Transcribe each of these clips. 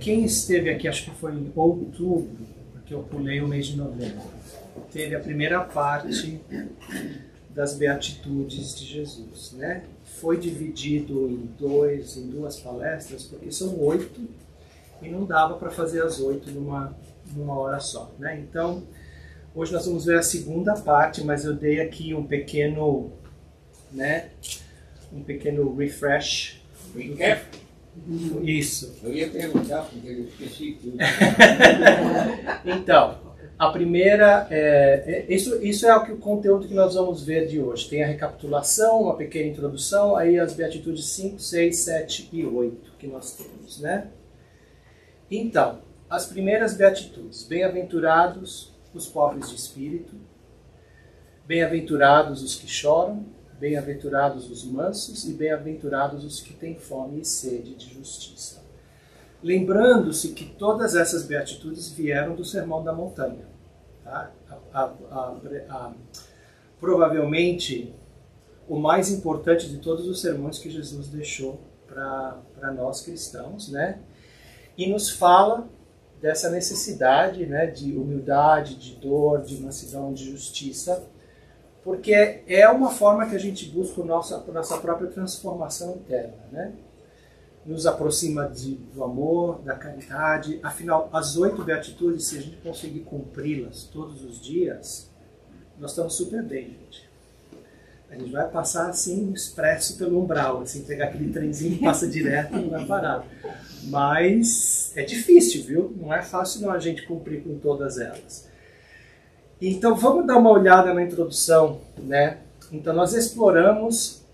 quem esteve aqui, acho que foi em outubro, porque eu pulei o mês de novembro, teve a primeira parte das Beatitudes de Jesus, né? Foi dividido em duas palestras, porque são 8 e não dava para fazer as 8 numa hora só, né? Então, hoje nós vamos ver a segunda parte, mas eu dei aqui um pequeno, né? Um pequeno refresh. Recap? Isso. Eu ia perguntar, porque eu esqueci tudo. Então, a primeira, isso é o conteúdo que nós vamos ver de hoje. Tem a recapitulação, uma pequena introdução, aí as Beatitudes 5, 6, 7 e 8 que nós temos, né? Então, as primeiras Beatitudes. Bem-aventurados os pobres de espírito, bem-aventurados os que choram, bem-aventurados os mansos e bem-aventurados os que têm fome e sede de justiça. Lembrando-se que todas essas beatitudes vieram do Sermão da Montanha. Tá? Provavelmente, o mais importante de todos os sermões que Jesus deixou para nós cristãos, né? E nos fala dessa necessidade, né, de humildade, de dor, de mansidão, de justiça, porque é uma forma que a gente busca a nossa própria transformação interna, né? Nos aproxima do amor, da caridade. Afinal, as 8 beatitudes, se a gente conseguir cumpri-las todos os dias, nós estamos super bem, gente. A gente vai passar assim, expresso pelo umbral, assim, pegar aquele trenzinho e passa direto e não vai parar. Mas é difícil, viu? Não é fácil não a gente cumprir com todas elas. Então vamos dar uma olhada na introdução, né? Então nós exploramos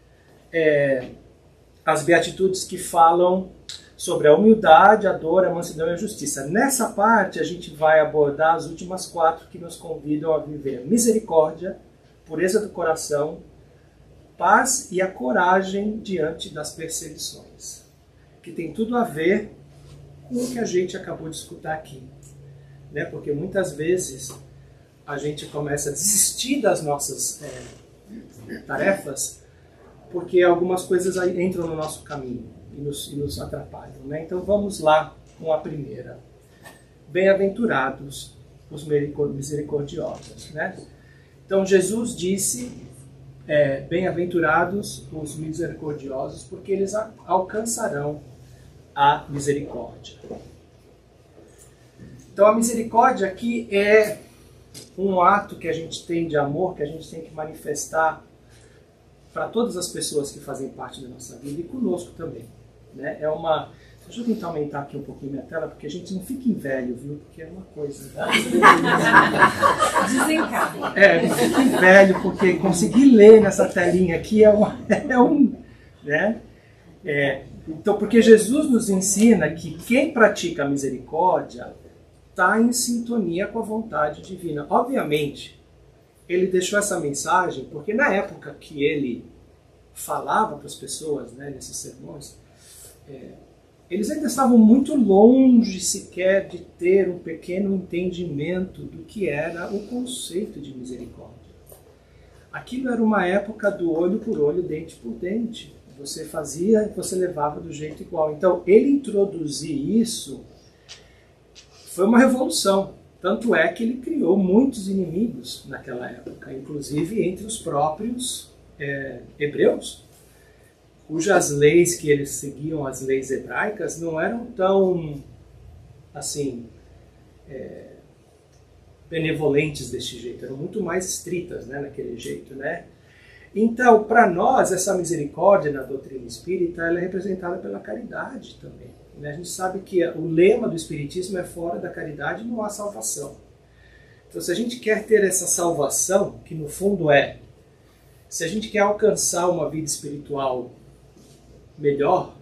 as beatitudes que falam sobre a humildade, a dor, a mansidão e a justiça. Nessa parte a gente vai abordar as últimas 4 que nos convidam a viver misericórdia, pureza do coração, paz e a coragem diante das perseguições, que tem tudo a ver com o que a gente acabou de escutar aqui, né? Porque muitas vezes a gente começa a desistir das nossas tarefas porque algumas coisas entram no nosso caminho e nos atrapalham, né? Então vamos lá com a primeira. Bem-aventurados os misericordiosos, né? Então Jesus disse, bem-aventurados os misericordiosos, porque eles alcançarão a misericórdia. Então a misericórdia aqui é um ato que a gente tem de amor, que a gente tem que manifestar para todas as pessoas que fazem parte da nossa vida e conosco também, né? Deixa eu tentar aumentar aqui um pouquinho minha tela, porque a gente não fica em velho, viu? Porque é uma coisa. Desencarne. Não fica em velho, porque conseguir ler nessa telinha aqui né? Então, porque Jesus nos ensina que quem pratica a misericórdia está em sintonia com a vontade divina. Obviamente, ele deixou essa mensagem porque na época que ele falava para as pessoas, né, nesses sermões, eles ainda estavam muito longe sequer de ter um pequeno entendimento do que era o conceito de misericórdia. Aquilo era uma época do olho por olho, dente por dente. Você fazia e você levava do jeito igual. Então, ele introduzir isso foi uma revolução. Tanto é que ele criou muitos inimigos naquela época, inclusive entre os próprios hebreus, cujas leis que eles seguiam, as leis hebraicas, não eram tão, assim, benevolentes desse jeito, eram muito mais estritas, né, naquele jeito, né? Então, para nós, essa misericórdia na doutrina espírita, ela é representada pela caridade também. A gente sabe que o lema do Espiritismo é fora da caridade não há salvação. Então, se a gente quer ter essa salvação, que no fundo se a gente quer alcançar uma vida espiritual melhor,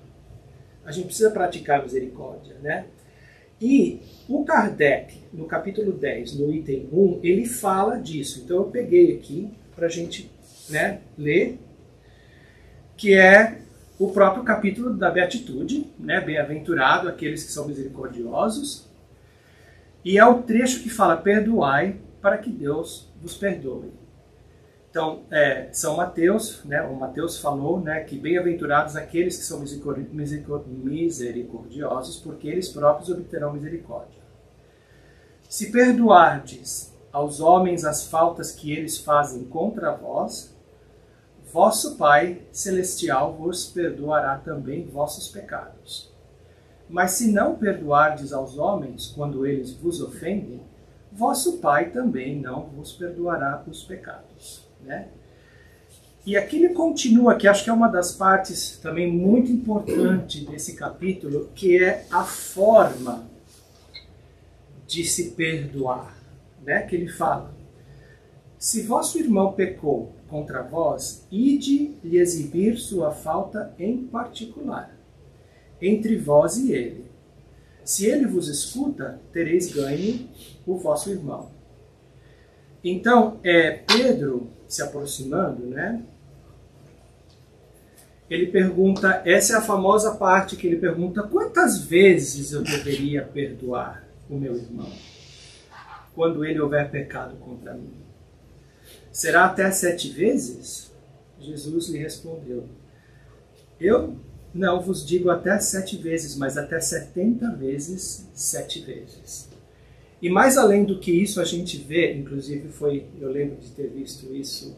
a gente precisa praticar a misericórdia, né? E o Kardec, no capítulo 10, no item 1, ele fala disso. Então eu peguei aqui para a gente, né, ler, que é o próprio capítulo da Beatitude, né? Bem-aventurado aqueles que são misericordiosos. E é o trecho que fala, perdoai para que Deus vos perdoe. Então, São Mateus, né, o Mateus falou, né, que bem-aventurados aqueles que são misericordiosos, porque eles próprios obterão misericórdia. Se perdoardes aos homens as faltas que eles fazem contra vós, vosso Pai Celestial vos perdoará também vossos pecados. Mas se não perdoardes aos homens quando eles vos ofendem, vosso Pai também não vos perdoará os pecados. Né? E aqui ele continua, que acho que é uma das partes também muito importante desse capítulo, que é a forma de se perdoar. Né? Que ele fala: se vosso irmão pecou contra vós, ide lhe exibir sua falta em particular, entre vós e ele. Se ele vos escuta, tereis ganho o vosso irmão. Então, Pedro se aproximando, né? Ele pergunta, essa é a famosa parte que ele pergunta: quantas vezes eu deveria perdoar o meu irmão quando ele houver pecado contra mim? Será até 7 vezes? Jesus lhe respondeu: eu não vos digo até 7 vezes, mas até 70 vezes 7 vezes. E mais além do que isso, a gente vê, inclusive eu lembro de ter visto isso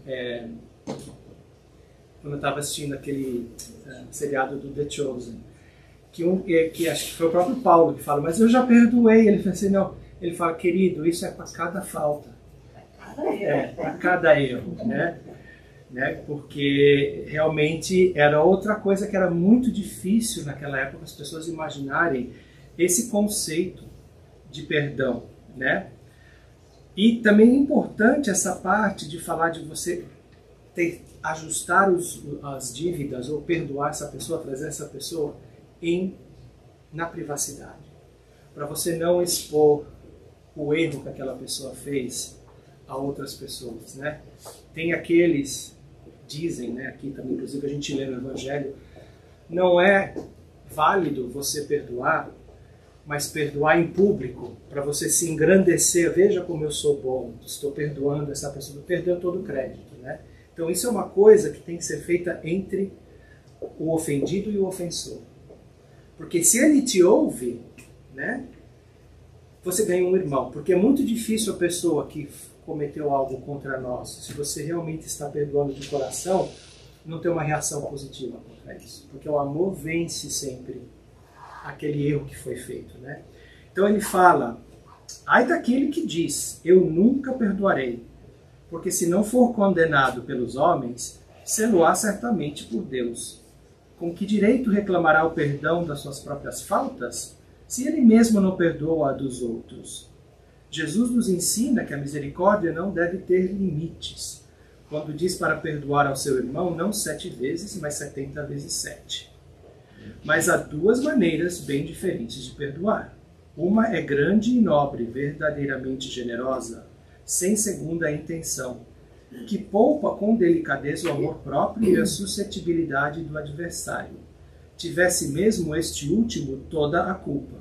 quando eu estava assistindo aquele seriado do The Chosen, que acho que foi o próprio Paulo que fala: mas eu já perdoei. Ele fala assim, não, ele fala: querido, isso é para cada falta, para cada erro, né? Porque realmente era outra coisa que era muito difícil naquela época as pessoas imaginarem esse conceito de perdão, né? E também é importante essa parte de falar de você ajustar as dívidas ou perdoar essa pessoa, trazer essa pessoa na privacidade, para você não expor o erro que aquela pessoa fez a outras pessoas, né? Tem aqueles dizem, né, aqui também, inclusive a gente lê no Evangelho, não é válido você perdoar, mas perdoar em público, para você se engrandecer. Veja como eu sou bom, estou perdoando essa pessoa, perdendo todo o crédito, né? Então isso é uma coisa que tem que ser feita entre o ofendido e o ofensor. Porque se ele te ouve, né, você ganha um irmão. Porque é muito difícil a pessoa que cometeu algo contra nós, se você realmente está perdoando de coração, não ter uma reação positiva contra isso. Porque o amor vence sempre aquele erro que foi feito, né? Então ele fala: ai daquele que diz, eu nunca perdoarei, porque se não for condenado pelos homens, sê-lo-á certamente por Deus. Com que direito reclamará o perdão das suas próprias faltas, se ele mesmo não perdoa a dos outros? Jesus nos ensina que a misericórdia não deve ter limites, quando diz para perdoar ao seu irmão não 7 vezes, mas 70 vezes 7. Mas há 2 maneiras bem diferentes de perdoar. Uma é grande e nobre, verdadeiramente generosa, sem segunda intenção, que poupa com delicadeza o amor próprio e a suscetibilidade do adversário, tivesse mesmo este último toda a culpa.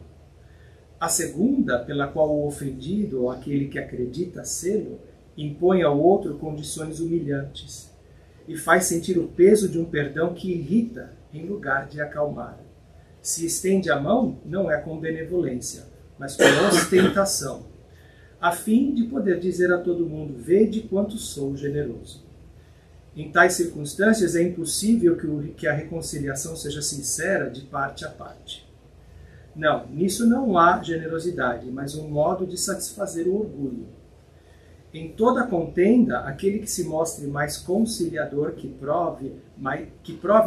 A segunda, pela qual o ofendido ou aquele que acredita sê-lo, impõe ao outro condições humilhantes e faz sentir o peso de um perdão que irrita em lugar de acalmar. Se estende a mão, não é com benevolência, mas com ostentação, a fim de poder dizer a todo mundo: vede quanto sou generoso. Em tais circunstâncias é impossível que a reconciliação seja sincera de parte a parte. Não, nisso não há generosidade, mas um modo de satisfazer o orgulho. Em toda contenda, aquele que se mostre mais conciliador, que prove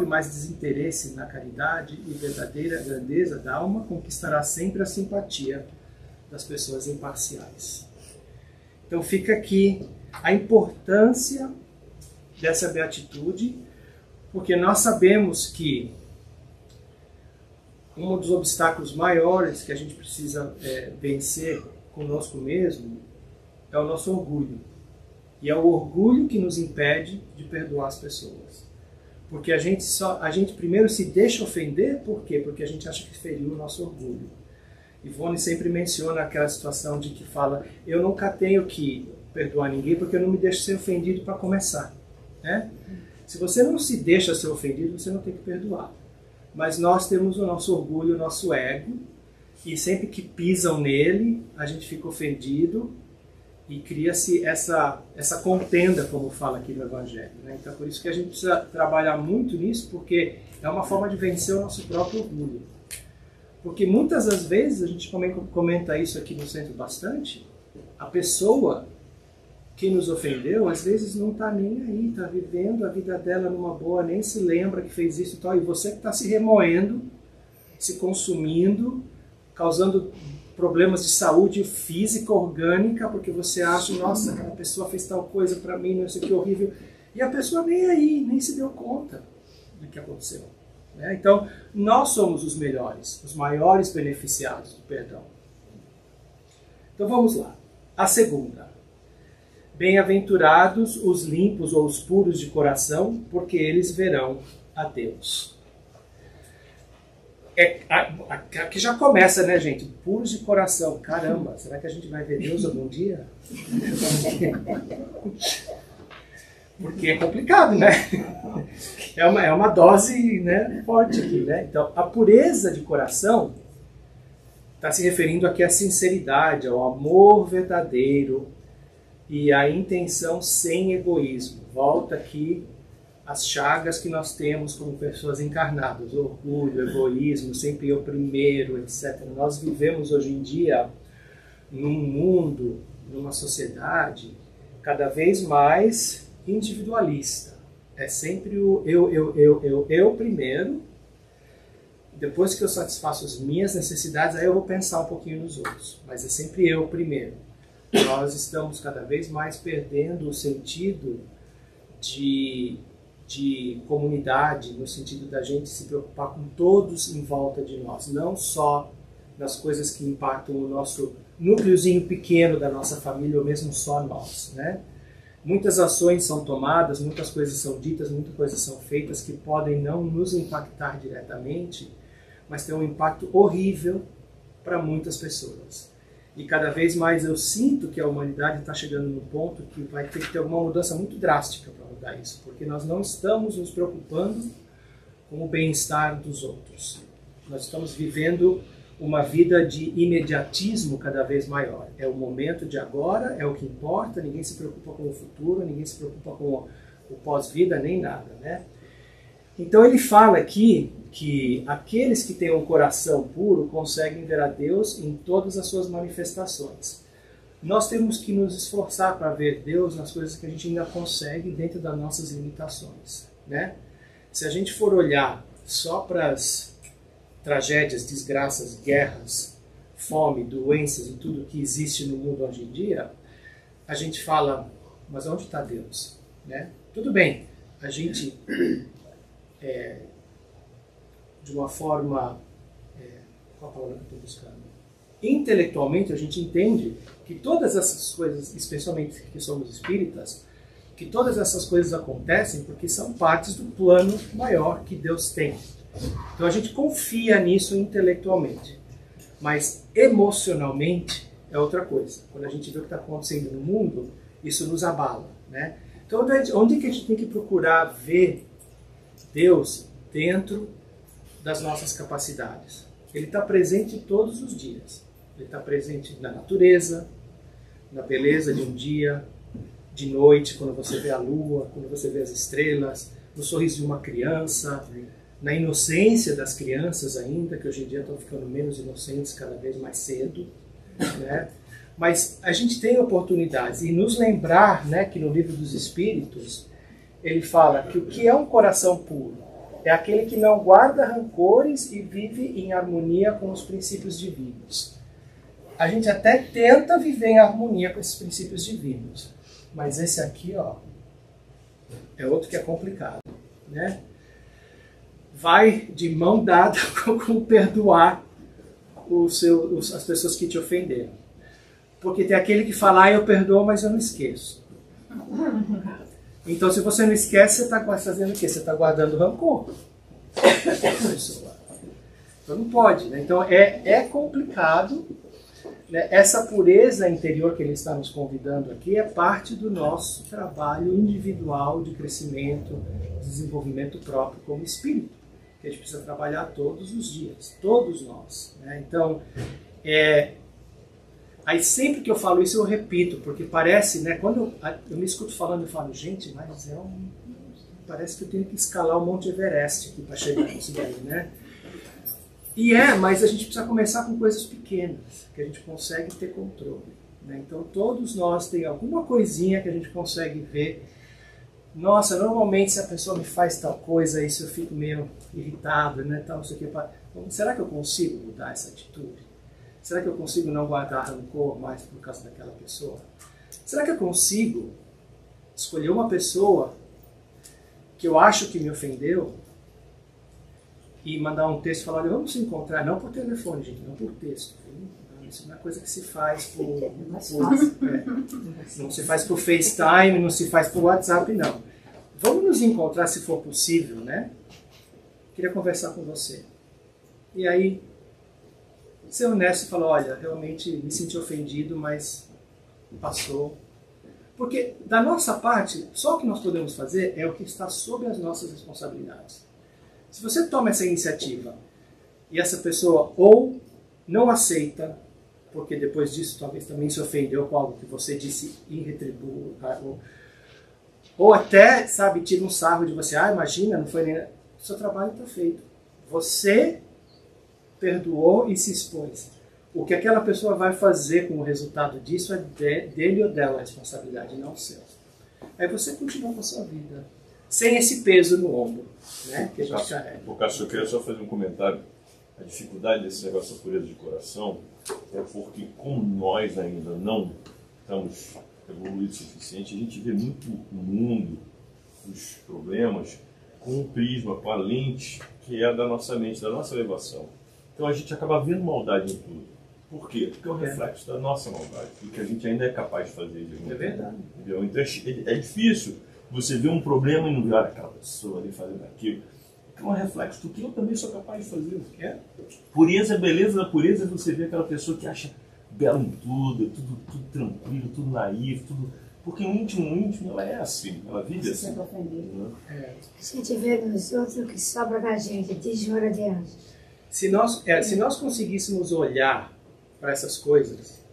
mais desinteresse na caridade e verdadeira grandeza da alma, conquistará sempre a simpatia das pessoas imparciais. Então fica aqui a importância dessa beatitude, porque nós sabemos que um dos obstáculos maiores que a gente precisa vencer conosco mesmo é o nosso orgulho. E é o orgulho que nos impede de perdoar as pessoas. Porque a gente primeiro se deixa ofender, por quê? Porque a gente acha que feriu o nosso orgulho. Ivone sempre menciona aquela situação de que fala: eu nunca tenho que perdoar ninguém porque eu não me deixo ser ofendido para começar. né? Se você não se deixa ser ofendido, você não tem que perdoar. Mas nós temos o nosso orgulho, o nosso ego, e sempre que pisam nele, a gente fica ofendido e cria-se essa contenda, como fala aqui no Evangelho, né? Então, por isso que a gente precisa trabalhar muito nisso, porque é uma forma de vencer o nosso próprio orgulho. Porque muitas das vezes, a gente comenta isso aqui no centro bastante, a pessoa que nos ofendeu, às vezes não está nem aí, está vivendo a vida dela numa boa, nem se lembra que fez isso e tal, e você que está se remoendo, se consumindo, causando problemas de saúde física, orgânica, porque você acha, nossa, aquela pessoa fez tal coisa para mim, não sei o que, horrível, e a pessoa nem aí, nem se deu conta do que aconteceu. Né? Então, nós somos os melhores, os maiores beneficiados do perdão. Então vamos lá. A segunda. Bem-aventurados os limpos ou os puros de coração, porque eles verão a Deus. Aqui já começa, né, gente? Puros de coração. Caramba, será que a gente vai ver Deus algum dia? Porque é complicado, né? É uma dose, né, forte aqui, né? Então, a pureza de coração está se referindo aqui à sinceridade, ao amor verdadeiro e à intenção sem egoísmo. Volta aqui as chagas que nós temos como pessoas encarnadas, orgulho, egoísmo, sempre eu primeiro, etc. Nós vivemos hoje em dia num mundo, numa sociedade cada vez mais individualista. É sempre o eu primeiro. Depois que eu satisfaço as minhas necessidades, aí eu vou pensar um pouquinho nos outros. Mas é sempre eu primeiro. Nós estamos cada vez mais perdendo o sentido de comunidade, no sentido da gente se preocupar com todos em volta de nós, não só nas coisas que impactam o nosso núcleozinho pequeno da nossa família, ou mesmo só nós, né? Muitas ações são tomadas, muitas coisas são ditas, muitas coisas são feitas que podem não nos impactar diretamente, mas tem um impacto horrível para muitas pessoas. E cada vez mais eu sinto que a humanidade está chegando no ponto que vai ter que ter uma mudança muito drástica para mudar isso, porque nós não estamos nos preocupando com o bem-estar dos outros. Nós estamos vivendo uma vida de imediatismo cada vez maior. É o momento de agora, é o que importa, ninguém se preocupa com o futuro, ninguém se preocupa com o pós-vida, nem nada, né? Então ele fala aqui que aqueles que têm um coração puro conseguem ver a Deus em todas as suas manifestações. Nós temos que nos esforçar para ver Deus nas coisas que a gente ainda consegue dentro das nossas limitações, né? Se a gente for olhar só para as tragédias, desgraças, guerras, fome, doenças e tudo que existe no mundo hoje em dia, a gente fala, mas onde está Deus? Né? Tudo bem, a gente, de uma forma, qual a palavra que eu estou buscando? Intelectualmente a gente entende que todas essas coisas, especialmente que somos espíritas, que todas essas coisas acontecem porque são partes do plano maior que Deus tem. Então a gente confia nisso intelectualmente, mas emocionalmente é outra coisa. Quando a gente vê o que está acontecendo no mundo, isso nos abala, né? Então onde que a gente tem que procurar ver Deus dentro das nossas capacidades? Ele está presente todos os dias. Ele está presente na natureza, na beleza de um dia, de noite, quando você vê a lua, quando você vê as estrelas, no sorriso de uma criança, na inocência das crianças ainda, que hoje em dia estão ficando menos inocentes cada vez mais cedo, né? Mas a gente tem oportunidades, e nos lembrar, né, que no Livro dos Espíritos ele fala que o que é um coração puro é aquele que não guarda rancores e vive em harmonia com os princípios divinos. A gente até tenta viver em harmonia com esses princípios divinos, mas esse aqui, ó, é outro que é complicado, né? Vai de mão dada com perdoar as pessoas que te ofenderam. Porque tem aquele que fala, eu perdoo, mas eu não esqueço. Então, se você não esquece, você está fazendo o quê? Você está guardando rancor. Então, não pode, né? Então, é complicado, né, essa pureza interior que ele está nos convidando aqui é parte do nosso trabalho individual de crescimento, desenvolvimento próprio como espírito, que a gente precisa trabalhar todos os dias, todos nós, né? Então, aí sempre que eu falo isso eu repito, porque parece, né, quando eu me escuto falando, eu falo, gente, mas parece que eu tenho que escalar o Monte Everest aqui para chegar nisso daí, né? E mas a gente precisa começar com coisas pequenas, que a gente consegue ter controle, né? Então todos nós tem alguma coisinha que a gente consegue ver. Nossa, normalmente se a pessoa me faz tal coisa, isso eu fico meio irritado, né? Tal, não sei o que. Então, será que eu consigo mudar essa atitude? Será que eu consigo não guardar rancor mais por causa daquela pessoa? Será que eu consigo escolher uma pessoa que eu acho que me ofendeu e mandar um texto e falar, olha, vamos se encontrar, não por telefone, gente, não por texto. Isso não é coisa que se faz por não se faz por FaceTime, não se faz por WhatsApp, não. Vamos nos encontrar se for possível, né? Queria conversar com você. E aí, ser honesto e falar, olha, realmente me senti ofendido, mas passou. Porque da nossa parte, só o que nós podemos fazer é o que está sob as nossas responsabilidades. Se você toma essa iniciativa e essa pessoa ou não aceita, porque depois disso talvez também se ofendeu com algo que você disse e retribua, ou até, sabe, tira um sarro de você, imagina, não foi nem... O seu trabalho está feito. Você perdoou e se expôs. O que aquela pessoa vai fazer com o resultado disso é dele ou dela a responsabilidade, não seu. Aí você continua com a sua vida, sem esse peso no ombro, né, que a gente carrega. Cássio, eu queria só fazer um comentário. A dificuldade desse negócio da pureza de coração é porque, como nós ainda não estamos evoluídos o suficiente, a gente vê muito o mundo, os problemas, com um prisma, com a lente que é da nossa mente, da nossa elevação. Então a gente acaba vendo maldade em tudo. Por quê? Porque é o reflexo da nossa maldade, do que a gente ainda é capaz de fazer. É verdade. Entendeu? Então é difícil você ver um problema e não ver aquela pessoa ali fazendo aquilo. É um reflexo do que eu também sou capaz de fazer. Pureza, beleza da pureza é você ver aquela pessoa que acha bela em tudo, tudo tranquilo, tudo naíve, tudo... Porque no íntimo ela é assim, ela vive se assim. sente ofendido. Né? Se a gente vê nos outros o que sobra da gente, tesoura de anjos. Se nós conseguíssemos olhar para essas coisas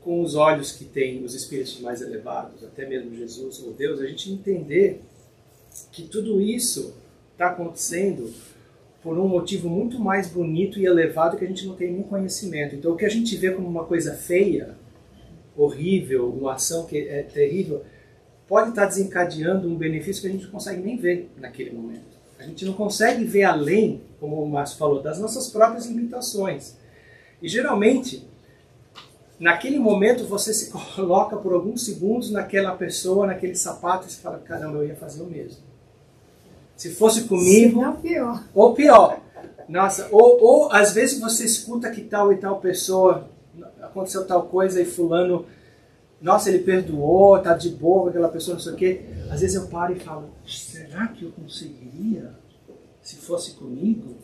com os olhos que têm os espíritos mais elevados, até mesmo Jesus ou Deus, a gente entender que tudo isso está acontecendo por um motivo muito mais bonito e elevado que a gente não tem nenhum conhecimento. Então o que a gente vê como uma coisa feia, horrível, uma ação que é terrível, pode estar desencadeando um benefício que a gente não consegue nem ver naquele momento. A gente não consegue ver além, como o Márcio falou, das nossas próprias limitações. E geralmente, naquele momento você se coloca por alguns segundos naquela pessoa, naquele sapato, e você fala, caramba, eu ia fazer o mesmo. Se fosse comigo... Se não, pior. Ou pior. Nossa, ou às vezes você escuta que tal e tal pessoa, aconteceu tal coisa e fulano, nossa, ele perdoou, tá de boa com aquela pessoa, não sei o quê. Às vezes eu paro e falo, será que eu conseguiria se fosse comigo?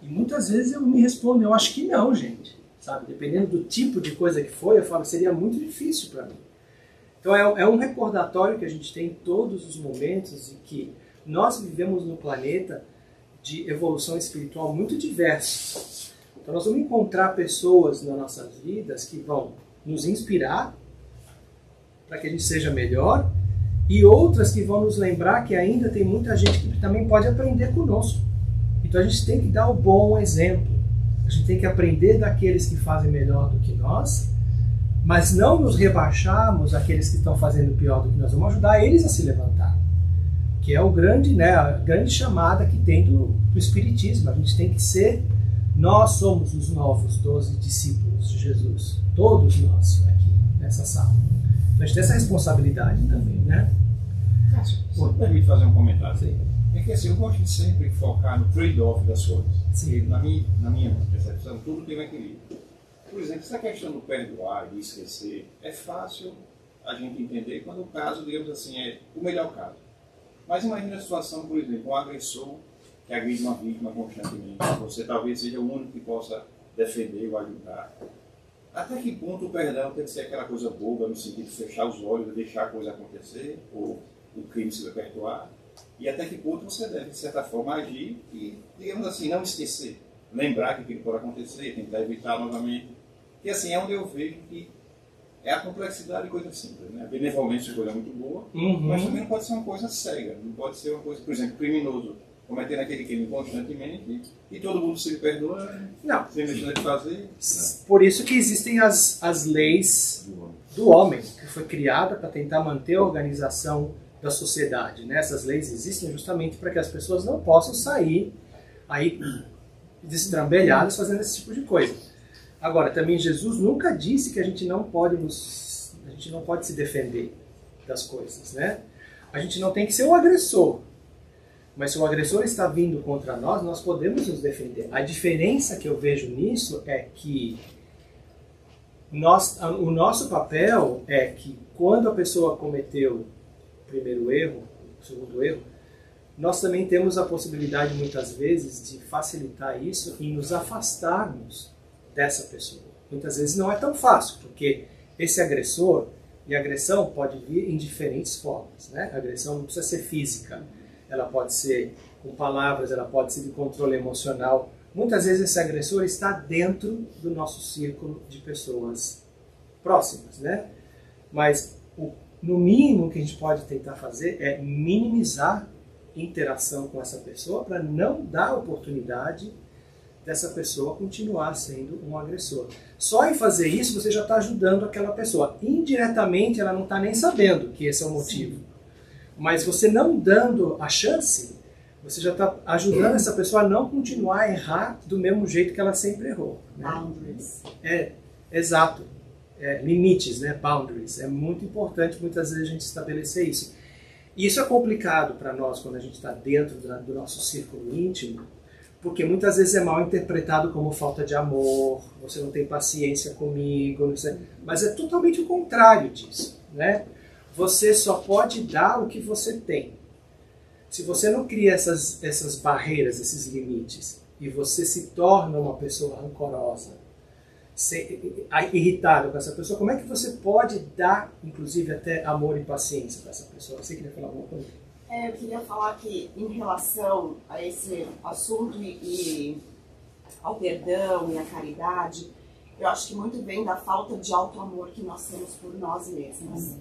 E muitas vezes eu me respondo, eu acho que não, gente. Sabe? Dependendo do tipo de coisa que foi, eu falo, seria muito difícil para mim. Então é um recordatório que a gente tem em todos os momentos em que nós vivemos num planeta de evolução espiritual muito diverso. Então nós vamos encontrar pessoas nas nossas vidas que vão nos inspirar para que a gente seja melhor e outras que vão nos lembrar que ainda tem muita gente que também pode aprender conosco. Então a gente tem que dar o bom exemplo. A gente tem que aprender daqueles que fazem melhor do que nós, mas não nos rebaixarmos àqueles que estão fazendo pior do que nós. Vamos ajudar eles a se levantar. Que é o grande, né, a grande chamada que tem do Espiritismo. A gente tem que ser, nós somos os novos 12 discípulos de Jesus. Todos nós aqui nessa sala. Então a gente tem essa responsabilidade também, né? Você permite fazer um comentário? Sim. É que assim, eu gosto de sempre focar no trade-off das coisas. Sim. Na minha percepção, tudo tem um equilíbrio. Por exemplo, essa questão do perdoar e de esquecer, é fácil a gente entender quando o caso, digamos assim, é o melhor caso. Mas imagine a situação, por exemplo, um agressor que agride uma vítima constantemente. Você talvez seja o único que possa defender ou ajudar. Até que ponto o perdão tem que ser aquela coisa boba, no sentido de fechar os olhos e deixar a coisa acontecer, ou o crime se perdoar? E até que ponto você deve, de certa forma, agir e, digamos assim, não esquecer. Lembrar que aquilo pode acontecer, tentar evitar novamente. E assim, é onde eu vejo que é a complexidade de coisa simples, né? A benevolência é uma coisa muito boa, mas também não pode ser uma coisa cega. Não pode ser uma coisa, por exemplo, criminoso cometendo aquele crime constantemente e todo mundo se perdoa, sem deixar de fazer. Por isso que existem as leis do homem, que foi criada para tentar manter a organização da sociedade, né? Essas leis existem justamente para que as pessoas não possam sair aí destrambelhadas fazendo esse tipo de coisa. Agora, também Jesus nunca disse que a gente não pode se defender das coisas, né? A gente não tem que ser o agressor. Mas se o agressor está vindo contra nós, nós podemos nos defender. A diferença que eu vejo nisso é que o nosso papel é que quando a pessoa cometeu o primeiro erro, o segundo erro, nós também temos a possibilidade muitas vezes de facilitar isso e nos afastarmos dessa pessoa. Muitas vezes não é tão fácil, porque esse agressor e a agressão pode vir em diferentes formas, né? A agressão não precisa ser física. Ela pode ser com palavras, ela pode ser de controle emocional. Muitas vezes esse agressor está dentro do nosso círculo de pessoas próximas, né? Mas no mínimo que a gente pode tentar fazer é minimizar a interação com essa pessoa para não dar oportunidade dessa pessoa continuar sendo um agressor. Só em fazer isso você já está ajudando aquela pessoa. Indiretamente ela não está nem sabendo que esse é o motivo. Sim. Mas você não dando a chance, você já está ajudando essa pessoa a não continuar a errar do mesmo jeito que ela sempre errou. Né? Boundaries. Exato. Limites, né? Boundaries. É muito importante muitas vezes a gente estabelecer isso. E isso é complicado para nós quando a gente está dentro do nosso círculo íntimo, porque muitas vezes é mal interpretado como falta de amor, você não tem paciência comigo, mas é totalmente o contrário disso, né? Você só pode dar o que você tem. Se você não cria essas barreiras, esses limites, e você se torna uma pessoa rancorosa, irritado com essa pessoa, como é que você pode dar, inclusive, até amor e paciência para essa pessoa? Você queria falar alguma coisa? Eu queria falar que, em relação a esse assunto e ao perdão e à caridade, eu acho que muito vem da falta de auto-amor que nós temos por nós mesmos.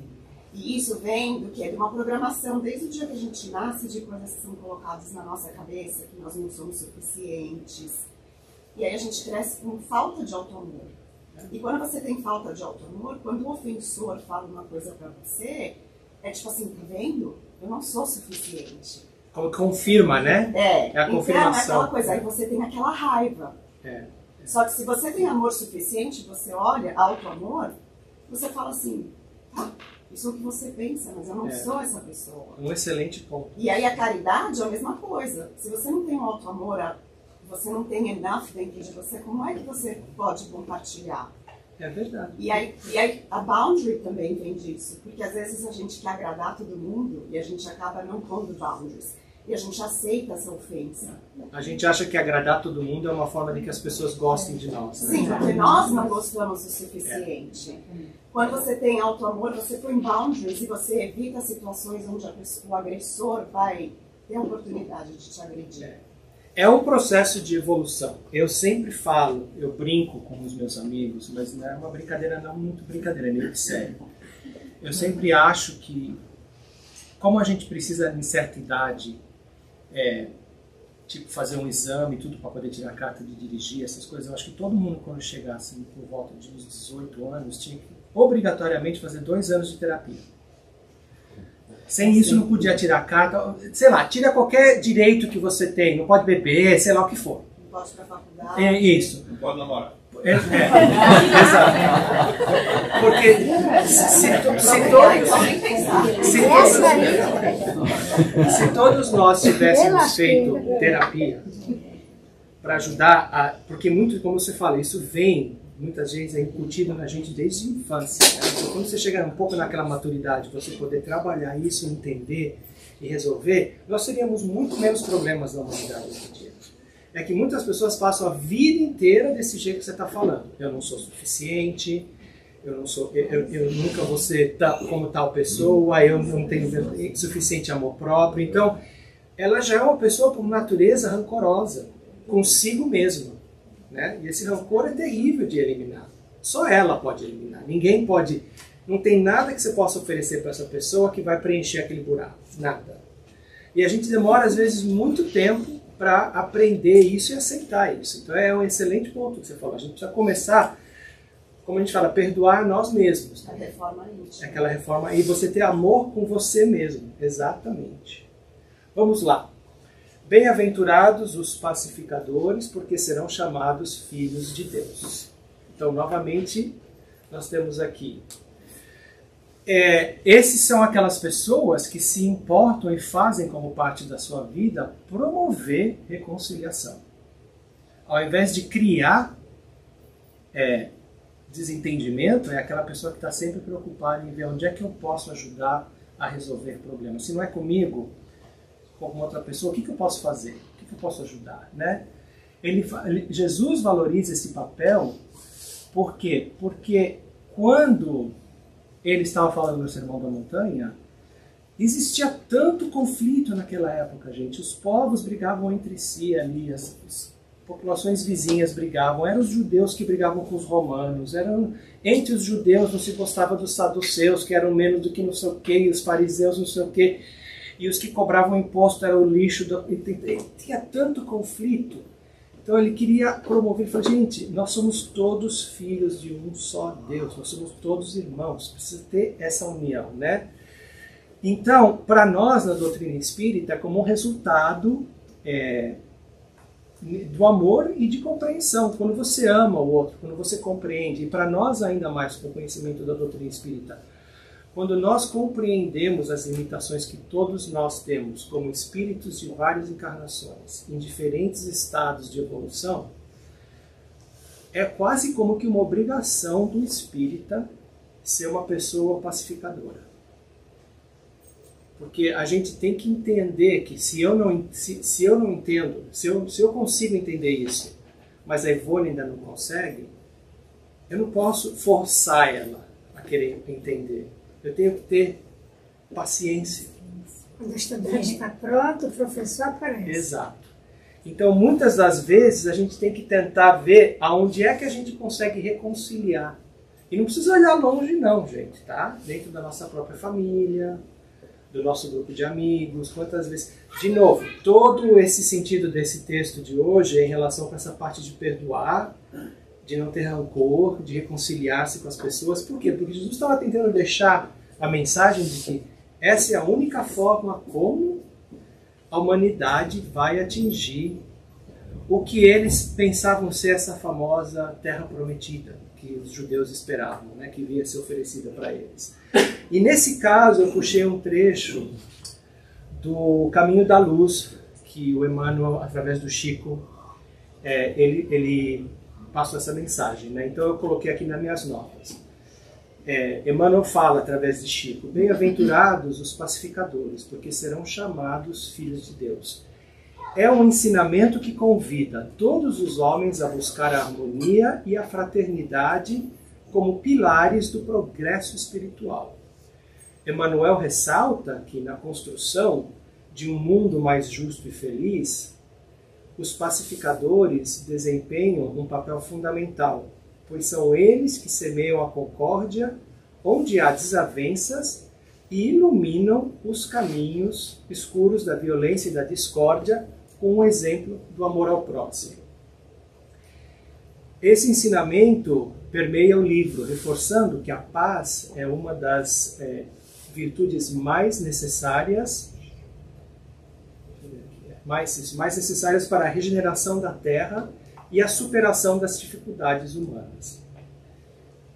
E isso vem do que? De uma programação, desde o dia que a gente nasce, de coisas que são colocadas na nossa cabeça, que nós não somos suficientes. E aí a gente cresce com falta de auto-amor. E quando você tem falta de auto-amor, quando o ofensor fala uma coisa pra você, é tipo assim, tá vendo? Eu não sou suficiente. Confirma, né? É a confirmação. Então, é aquela coisa, aí você tem aquela raiva. Só que se você tem amor suficiente, você olha, auto-amor, você fala assim, tá, isso é o que você pensa, mas eu não sou essa pessoa. Um excelente ponto. E aí a caridade é a mesma coisa. Se você não tem um auto-amor, você não tem enough dentro de você, como é que você pode compartilhar? É verdade. E aí a boundary também vem disso, porque às vezes a gente quer agradar todo mundo e a gente acaba não pondo boundaries. E a gente aceita essa ofensa. A gente acha que agradar todo mundo é uma forma de que as pessoas gostem de nós. Né? Sim, porque nós não gostamos o suficiente. Quando você tem auto-amor, você põe boundaries e você evita situações onde o agressor vai ter a oportunidade de te agredir. É um processo de evolução. Eu sempre falo, eu brinco com os meus amigos, mas não é uma brincadeira, não muito brincadeira, é meio que sério. Eu sempre acho que, como a gente precisa, em certa idade, tipo fazer um exame e tudo para poder tirar a carta de dirigir, essas coisas, eu acho que todo mundo, quando chegasse por volta de uns 18 anos, tinha que obrigatoriamente fazer 2 anos de terapia. Sem isso não podia tirar carta, sei lá, tira qualquer direito que você tem, não pode beber, sei lá o que for. Não pode ir para a faculdade. Isso. Não pode namorar. Exato. Porque se todos nós tivéssemos feito terapia para ajudar porque muito, como você fala, isso vem muitas vezes incutido na gente desde a infância. Né? Então, quando você chega um pouco naquela maturidade, você poder trabalhar isso, entender e resolver, nós teríamos muito menos problemas na humanidade hoje em dia. é que muitas pessoas passam a vida inteira desse jeito que você está falando. Eu não sou suficiente, eu nunca vou ser como tal pessoa, eu não tenho suficiente amor próprio. Então, ela já é uma pessoa por natureza rancorosa, consigo mesma, né? E esse rancor é terrível de eliminar. Só ela pode eliminar. Ninguém pode, não tem nada que você possa oferecer para essa pessoa que vai preencher aquele buraco. Nada. E a gente demora, às vezes, muito tempo para aprender isso e aceitar isso. Então é um excelente ponto que você falou. A gente precisa começar, como a gente fala, perdoar nós mesmos. A reforma íntima. Aquela reforma. E você ter amor com você mesmo. Exatamente. Vamos lá. Bem-aventurados os pacificadores, porque serão chamados filhos de Deus. Então, novamente, nós temos aqui. Esses são aquelas pessoas que se importam e fazem como parte da sua vida promover reconciliação. Ao invés de criar desentendimento, é aquela pessoa que está sempre preocupada em ver onde é que eu posso ajudar a resolver problemas. Se não é comigo, com alguma outra pessoa, o que eu posso fazer? O que eu posso ajudar? Né? Jesus valoriza esse papel, por quê? Porque quando ele estava falando no Sermão da Montanha, existia tanto conflito naquela época, gente. Os povos brigavam entre si ali, as populações vizinhas brigavam, eram os judeus que brigavam com os romanos, entre os judeus não se gostava dos saduceus, que eram menos do que não sei o quê, e os fariseus não sei o quê, e os que cobravam imposto eram o lixo. Tinha tanto conflito. Então ele queria promover, ele falou, gente, nós somos todos filhos de um só Deus, nós somos todos irmãos, precisa ter essa união, né? Então, para nós, na doutrina espírita, como um resultado do amor e de compreensão, quando você ama o outro, quando você compreende, e para nós ainda mais com o conhecimento da doutrina espírita, quando nós compreendemos as limitações que todos nós temos como espíritos de várias encarnações, em diferentes estados de evolução, é quase como que uma obrigação do espírita ser uma pessoa pacificadora. Porque a gente tem que entender que se eu não entendo, se eu consigo entender isso, mas a Ivone ainda não consegue, eu não posso forçar ela a querer entender. Eu tenho que ter paciência. Quando o estudante está pronto, o professor aparece. Exato. Então, muitas das vezes, a gente tem que tentar ver aonde é que a gente consegue reconciliar. E não precisa olhar longe não, gente, tá? Dentro da nossa própria família, do nosso grupo de amigos, quantas vezes... De novo, todo esse sentido desse texto de hoje é em relação com essa parte de perdoar, de não ter rancor, de reconciliar-se com as pessoas. Por quê? Porque Jesus estava tentando deixar a mensagem de que essa é a única forma como a humanidade vai atingir o que eles pensavam ser essa famosa terra prometida, que os judeus esperavam, né, que ia ser oferecida para eles. E nesse caso eu puxei um trecho do Caminho da Luz, que o Emmanuel, através do Chico, ele passou essa mensagem, né? Então eu coloquei aqui nas minhas notas. Emmanuel fala através de Chico: bem-aventurados os pacificadores, porque serão chamados filhos de Deus. É um ensinamento que convida todos os homens a buscar a harmonia e a fraternidade como pilares do progresso espiritual. Emmanuel ressalta que na construção de um mundo mais justo e feliz, os pacificadores desempenham um papel fundamental, pois são eles que semeiam a concórdia onde há desavenças e iluminam os caminhos escuros da violência e da discórdia com um exemplo do amor ao próximo. Esse ensinamento permeia o livro, reforçando que a paz é uma das virtudes mais necessárias para a regeneração da Terra e a superação das dificuldades humanas.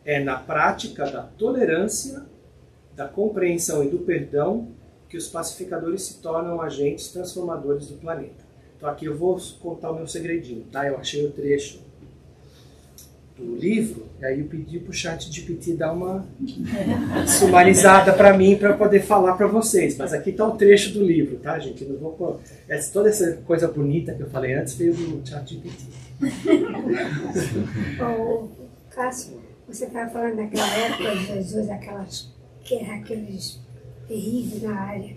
É na prática da tolerância, da compreensão e do perdão que os pacificadores se tornam agentes transformadores do planeta. Então aqui eu vou contar o meu segredinho, tá? Eu achei o trecho do livro, e aí eu pedi para o ChatGPT dar uma sumarizada para mim, para eu poder falar para vocês. Mas aqui está o trecho do livro, tá, gente? Eu não vou... Toda essa coisa bonita que eu falei antes veio do ChatGPT. Ô, Cássio, você estava falando daquela época de Jesus, aquelas guerras, aqueles terríveis na área.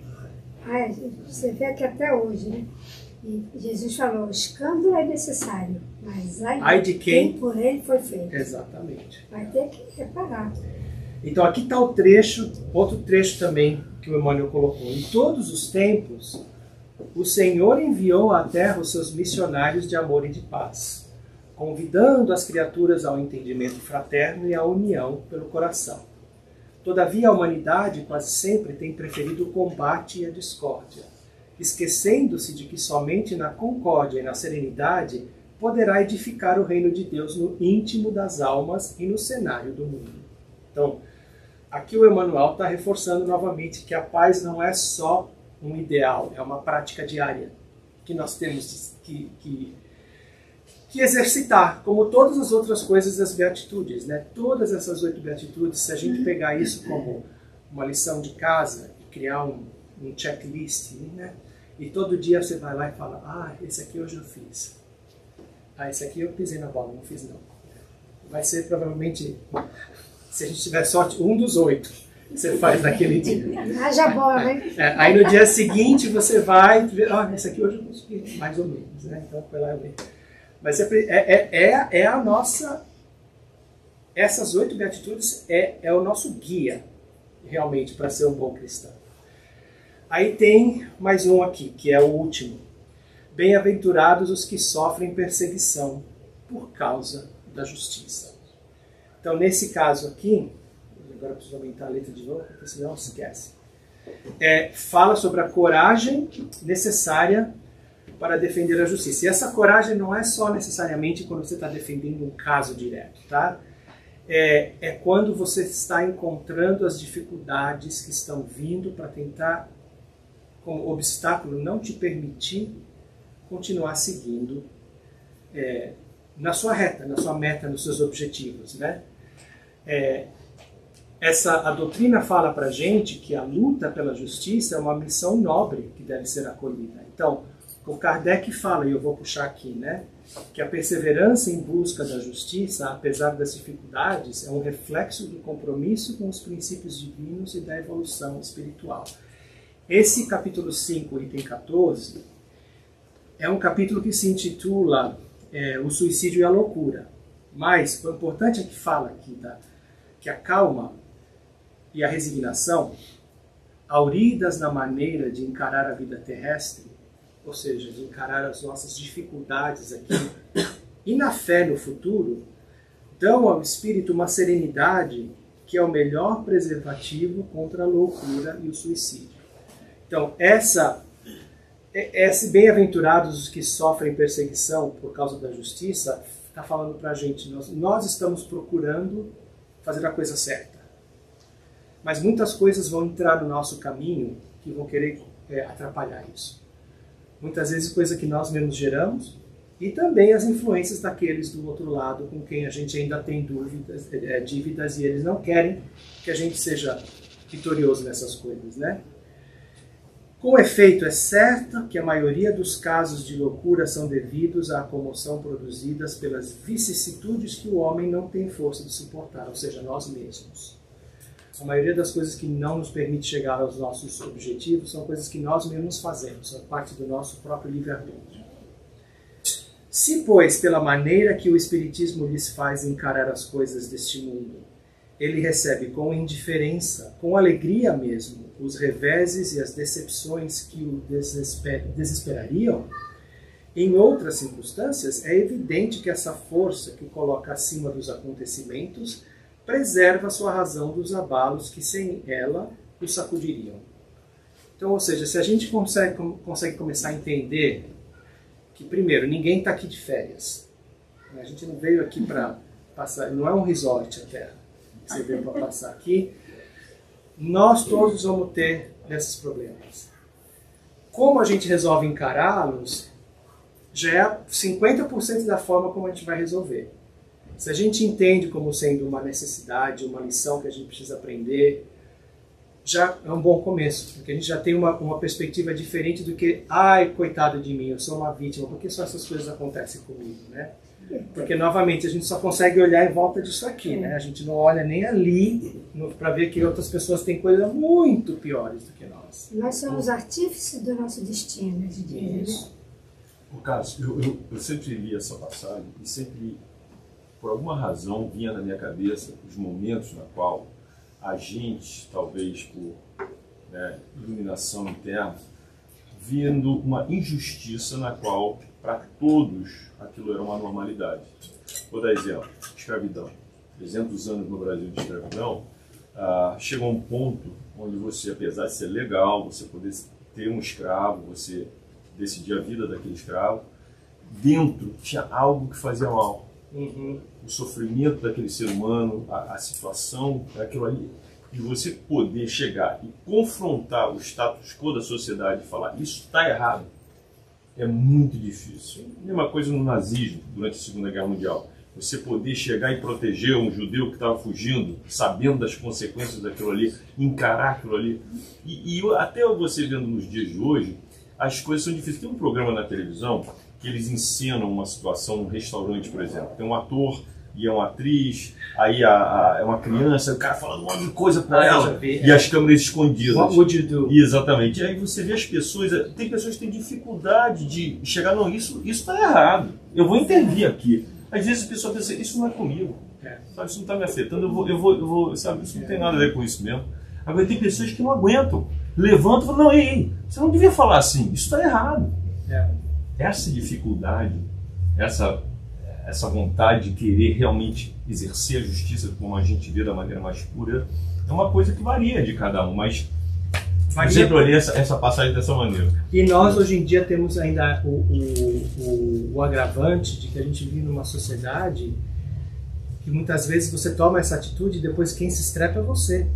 Você vê que até hoje, né? E Jesus falou, o escândalo é necessário, mas ai de quem por ele foi feito. Exatamente. Vai ter que reparar. Então aqui está o trecho, outro trecho também que o Emmanuel colocou. Em todos os tempos, o Senhor enviou à terra os seus missionários de amor e de paz, convidando as criaturas ao entendimento fraterno e à união pelo coração. Todavia, a humanidade quase sempre tem preferido o combate e a discórdia, esquecendo-se de que somente na concórdia e na serenidade poderá edificar o reino de Deus no íntimo das almas e no cenário do mundo. Então, aqui o Emmanuel está reforçando novamente que a paz não é só um ideal, é uma prática diária que nós temos que exercitar, como todas as outras coisas das beatitudes, né? Todas essas 8 beatitudes, se a gente pegar isso como uma lição de casa e criar um checklist, né? E todo dia você vai lá e fala, esse aqui hoje eu fiz. Esse aqui eu pisei na bola, não fiz não. Vai ser provavelmente, se a gente tiver sorte, um dos 8 que você faz naquele dia. Haja bola, né? Aí no dia seguinte você vai ver, esse aqui hoje eu consegui, mais ou menos, né? Então foi lá ver. Mas é a nossa... Essas 8 beatitudes é o nosso guia, realmente, para ser um bom cristão. Aí tem mais um aqui, que é o último. Bem-aventurados os que sofrem perseguição por causa da justiça. Então, nesse caso aqui, agora eu preciso aumentar a letra de novo, porque senão esquece. Fala sobre a coragem necessária para defender a justiça. E essa coragem não é só necessariamente quando você está defendendo um caso direto, tá? É quando você está encontrando as dificuldades que estão vindo para tentar, como obstáculo, não te permitir continuar seguindo na sua reta, na sua meta, nos seus objetivos, né? A doutrina fala para a gente que a luta pela justiça é uma missão nobre que deve ser acolhida. Então, o Kardec fala, e eu vou puxar aqui, né, que a perseverança em busca da justiça, apesar das dificuldades, é um reflexo do compromisso com os princípios divinos e da evolução espiritual. Esse capítulo 5, item 14, é um capítulo que se intitula O Suicídio e a Loucura. Mas o importante é que fala aqui que a calma e a resignação, auridas na maneira de encarar a vida terrestre, ou seja, de encarar as nossas dificuldades aqui, e na fé no futuro, dão ao espírito uma serenidade que é o melhor preservativo contra a loucura e o suicídio. Então, esse bem-aventurados os que sofrem perseguição por causa da justiça, está falando para a gente, nós estamos procurando fazer a coisa certa. Mas muitas coisas vão entrar no nosso caminho que vão querer atrapalhar isso. Muitas vezes coisa que nós mesmos geramos, e também as influências daqueles do outro lado com quem a gente ainda tem dívidas e eles não querem que a gente seja vitorioso nessas coisas, né? Com efeito, é certo que a maioria dos casos de loucura são devidos à comoção produzidas pelas vicissitudes que o homem não tem força de suportar, ou seja, nós mesmos. A maioria das coisas que não nos permite chegar aos nossos objetivos são coisas que nós mesmos fazemos, são parte do nosso próprio livre-arbítrio. Se, pois, pela maneira que o Espiritismo lhes faz encarar as coisas deste mundo, ele recebe com indiferença, com alegria mesmo, os reveses e as decepções que o desesperariam, em outras circunstâncias, é evidente que essa força que o coloca acima dos acontecimentos preserva sua razão dos abalos que sem ela o sacudiriam. Então, ou seja, se a gente consegue começar a entender que, primeiro, ninguém está aqui de férias. A gente não veio aqui para passar, não é um resort a Terra que você veio para passar aqui. Nós todos vamos ter esses problemas. Como a gente resolve encará-los, já é 50% da forma como a gente vai resolver. Se a gente entende como sendo uma necessidade, uma lição que a gente precisa aprender, já é um bom começo, porque a gente já tem uma perspectiva diferente do que, ai, coitado de mim, eu sou uma vítima, por que só essas coisas acontecem comigo, né? Porque, novamente, a gente só consegue olhar em volta disso aqui, né? A gente não olha nem ali para ver que outras pessoas têm coisas muito piores do que nós. Nós somos artífices do nosso destino, de Deus, né? Por caso, eu sempre li essa passagem e sempre, por alguma razão, vinha na minha cabeça os momentos na qual a gente, talvez por iluminação interna, vendo uma injustiça na qual, para todos, aquilo era uma normalidade. Vou dar exemplo, escravidão. 300 anos no Brasil de escravidão, chegou a um ponto onde você, apesar de ser legal, você poder ter um escravo, você decidir a vida daquele escravo, dentro tinha algo que fazia mal. Uhum. O sofrimento daquele ser humano, a situação, aquilo ali. E você poder chegar e confrontar o status quo da sociedade e falar isso está errado, é muito difícil. Mesma coisa no nazismo, durante a Segunda Guerra Mundial. Você poder chegar e proteger um judeu que estava fugindo, sabendo das consequências daquilo ali, encarar aquilo ali. E até você vendo nos dias de hoje, as coisas são difíceis. Tem um programa na televisão que eles encenam uma situação num restaurante, por exemplo. Tem um ator e é uma atriz, aí é uma criança, o cara falando um monte de coisa para ela, e as câmeras escondidas. What would you do? Exatamente. E aí você vê as pessoas, tem pessoas que têm dificuldade de chegar, não, isso está errado, eu vou intervir aqui. Às vezes a pessoa pensa, isso não é comigo, sabe, isso não está me afetando, eu vou, sabe, isso não tem nada a ver com isso mesmo. Agora tem pessoas que não aguentam, levantam e falam, não, ei, você não devia falar assim, isso está errado. Essa dificuldade, essa vontade de querer realmente exercer a justiça como a gente vê da maneira mais pura, é uma coisa que varia de cada um, mas eu sempre olhei essa passagem dessa maneira. E nós hoje em dia temos ainda o agravante de que a gente vive numa sociedade que muitas vezes você toma essa atitude e depois quem se estrepa é você,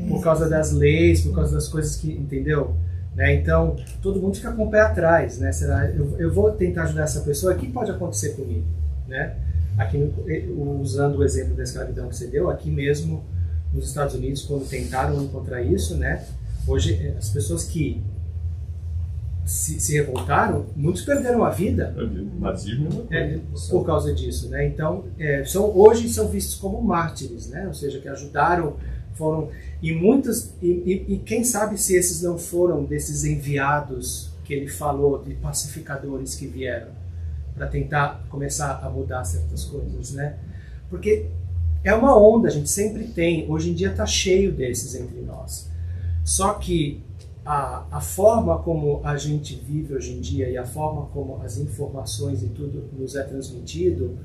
por causa das leis, por causa das coisas que, entendeu? Então, todo mundo fica com o pé atrás, né? Será, eu vou tentar ajudar essa pessoa, o que pode acontecer comigo? Né? Aqui, usando o exemplo da escravidão que você deu, aqui mesmo nos Estados Unidos, quando tentaram encontrar isso, né? Hoje as pessoas que se revoltaram, muitos perderam a vida por causa disso, né? Então, hoje são vistos como mártires, né? Ou seja, que ajudaram, foram, e muitas, e quem sabe se esses não foram desses enviados que ele falou, de pacificadores que vieram para tentar começar a mudar certas coisas, né? Porque é uma onda, a gente sempre tem, hoje em dia está cheio desses entre nós. Só que a forma como a gente vive hoje em dia e a forma como as informações e tudo nos é transmitido,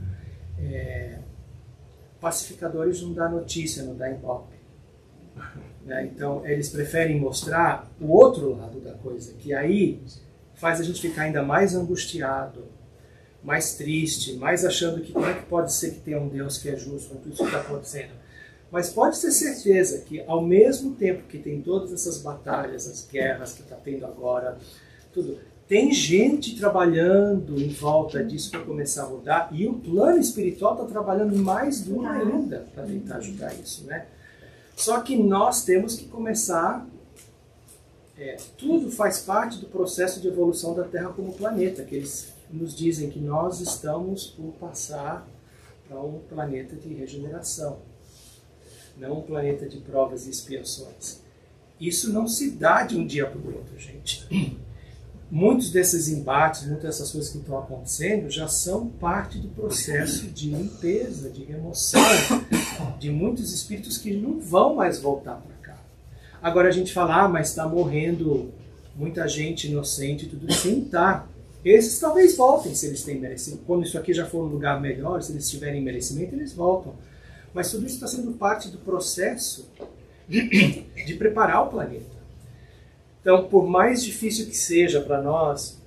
pacificadores não dá notícia, não dá ibope. Né? Então eles preferem mostrar o outro lado da coisa, que aí faz a gente ficar ainda mais angustiado, mais triste, mais achando que como é que pode ser que tenha um Deus que é justo com tudo isso que está acontecendo. Mas pode ter certeza que ao mesmo tempo que tem todas essas batalhas, as guerras que está tendo agora, tudo, tem gente trabalhando em volta disso para começar a mudar, e o plano espiritual está trabalhando mais duro ainda para tentar ajudar isso, né? Só que nós temos que começar, tudo faz parte do processo de evolução da Terra como planeta, que eles nos dizem que nós estamos por passar para um planeta de regeneração, não um planeta de provas e expiações. Isso não se dá de um dia para o outro, gente. Muitos desses embates, muitas dessas coisas que estão acontecendo já são parte do processo de limpeza, de remoção de muitos espíritos que não vão mais voltar para cá. Agora a gente fala, mas está morrendo muita gente inocente e tudo isso. Sim, tá. Esses talvez voltem se eles têm merecimento. Quando isso aqui já for um lugar melhor, se eles tiverem merecimento, eles voltam. Mas tudo isso está sendo parte do processo de preparar o planeta. Então, por mais difícil que seja para nós,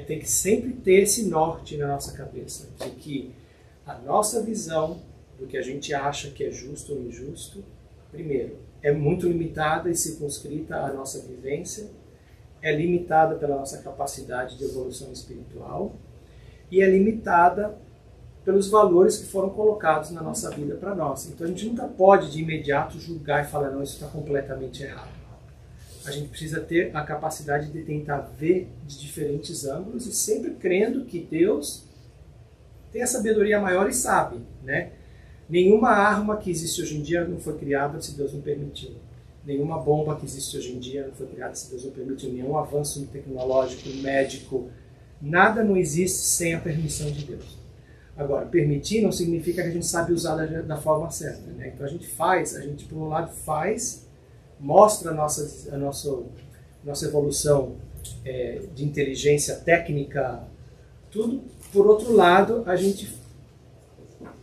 tem que sempre ter esse norte na nossa cabeça, de que a nossa visão do que a gente acha que é justo ou injusto, primeiro, é muito limitada e circunscrita à nossa vivência, é limitada pela nossa capacidade de evolução espiritual e é limitada pelos valores que foram colocados na nossa vida para nós. Então a gente nunca pode de imediato julgar e falar, não, isso está completamente errado. A gente precisa ter a capacidade de tentar ver de diferentes ângulos e sempre crendo que Deus tem a sabedoria maior e sabe, né? Nenhuma arma que existe hoje em dia não foi criada se Deus não permitiu. Nenhuma bomba que existe hoje em dia não foi criada se Deus não permitiu. Nenhum avanço tecnológico, médico, nada não existe sem a permissão de Deus. Agora, permitir não significa que a gente sabe usar da forma certa, né? Então a gente por um lado faz, mostra a nossa evolução de inteligência técnica, tudo. Por outro lado, a gente,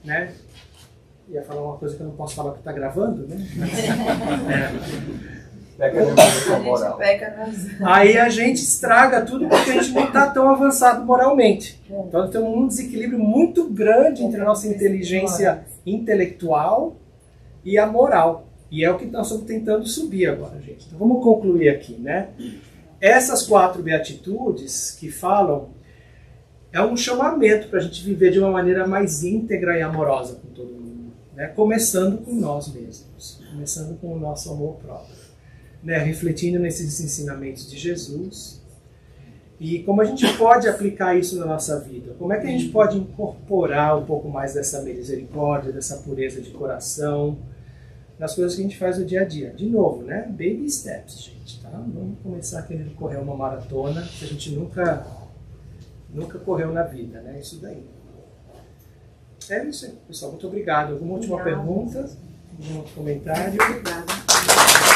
né? Ia falar uma coisa que eu não posso falar porque está gravando, né? Aí a gente estraga tudo porque a gente não está tão avançado moralmente. Então tem um desequilíbrio muito grande entre a nossa inteligência intelectual e a moral. E é o que nós estamos tentando subir agora, gente. Então vamos concluir aqui, né? Essas 4 beatitudes que falam é um chamamento para a gente viver de uma maneira mais íntegra e amorosa com todo mundo, né? Começando com nós mesmos, começando com o nosso amor próprio, né? Refletindo nesses ensinamentos de Jesus e como a gente pode aplicar isso na nossa vida, como é que a gente pode incorporar um pouco mais dessa misericórdia, dessa pureza de coração nas coisas que a gente faz no dia a dia. De novo, né? Baby steps, gente, tá? Vamos começar querendo correr uma maratona que a gente nunca correu na vida, né? Isso daí. É isso aí, pessoal. Muito obrigado. Alguma última pergunta? Algum outro comentário? Obrigada.